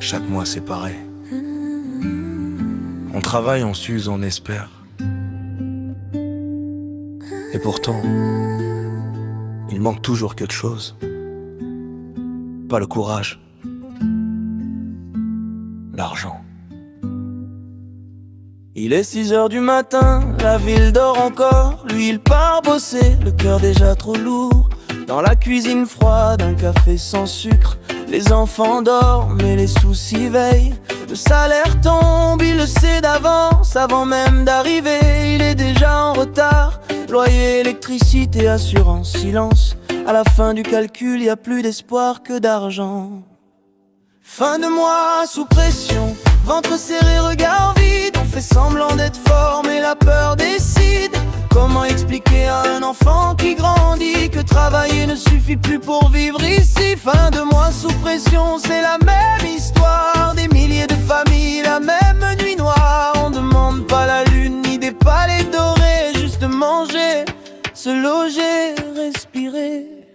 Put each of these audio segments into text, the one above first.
Chaque mois c'est pareil. On travaille, on s'use, on espère. Et pourtant, il manque toujours quelque chose. Pas le courage, l'argent. Il est 6 heures du matin, la ville dort encore. Lui il part bosser, le cœur déjà trop lourd. Dans la cuisine froide, un café sans sucre. Les enfants dorment, mais les soucis veillent. Le salaire tombe, il le sait d'avance. Avant même d'arriver, il est déjà en retard. Loyer, électricité, assurance, silence. À la fin du calcul, y a plus d'espoir que d'argent. Fin de mois sous pression, ventre serré, regard vide. On fait semblant d'être fort, mais la peur décide. Comment expliquer à un enfant qui grandit que travailler ne suffit plus pour vivre ici? Fin de mois sous pression, c'est la même histoire. Des milliers de familles, la même nuit noire. On demande pas la lune ni des palais dorés, juste manger, se loger, respirer.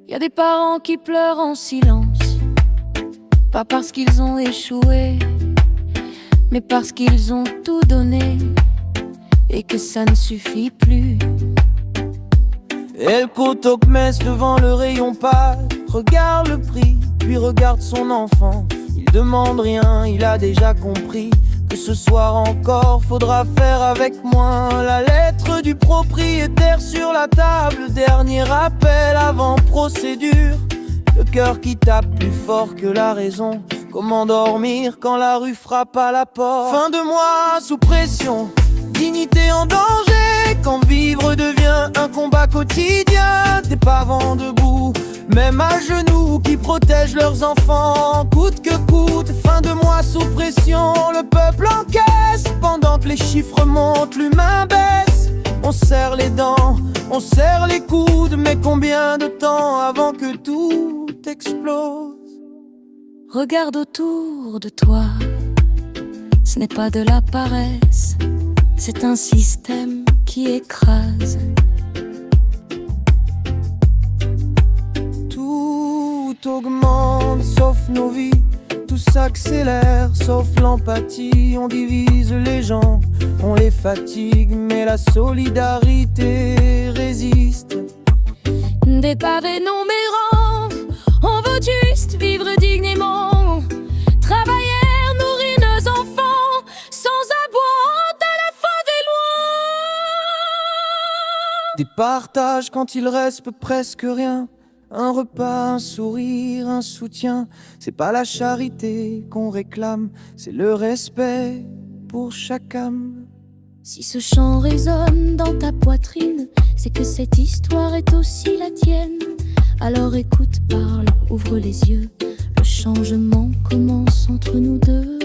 Y a des parents qui pleurent en silence, pas parce qu'ils ont échoué, mais parce qu'ils ont tout donné et que ça ne suffit plus. Elle côtoie messe devant le rayon pâle, regarde le prix, puis regarde son enfant. Il demande rien, il a déjà compris que ce soir encore faudra faire avec moins. La lettre du propriétaire sur la table, dernier appel avant procédure. Le cœur qui tape plus fort que la raison. Comment dormir quand la rue frappe à la porte? Fin de mois sous pression, dignité en danger. Quand vivre devient un combat quotidien. Des parents debout, même à genoux, qui protègent leurs enfants coûte que coûte. Fin de mois sous pression, le peuple encaisse. Pendant que les chiffres montent, l'humain baisse. On serre les dents, on serre les coudes. Mais combien de temps avant que tout explose? Regarde autour de toi, ce n'est pas de la paresse, c'est un système qui écrase. Tout augmente sauf nos vies, tout s'accélère sauf l'empathie. On divise les gens, on les fatigue, mais la solidarité résiste. Des pavés numéros, on veut juste vivre dignement. Travailler, nourrir nos enfants, sans avoir de la fin des lois. Des partages quand il reste presque rien. Un repas, un sourire, un soutien. C'est pas la charité qu'on réclame, c'est le respect pour chaque âme. Si ce chant résonne dans ta poitrine, c'est que cette histoire est aussi la tienne. Alors écoute, parle, ouvre les yeux. Le changement commence entre nous deux.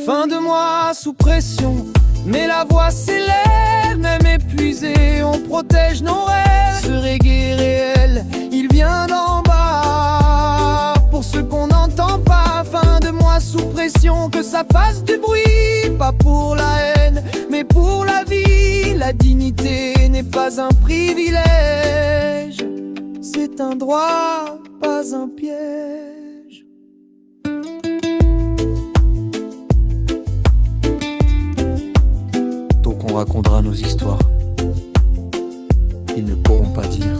Fin de mois sous pression, mais la voix s'élève, même épuisée. On protège nos rêves, ce reggae réel, il vient d'en bas. Pour ceux qu'on n'entend pas, fin de mois sous pression, que ça fasse du bruit. Pas pour la haine, mais pour la vie. La dignité n'est pas un privilège, c'est un droit, pas un piège. Donc on racontera nos histoires. Ils ne pourront pas dire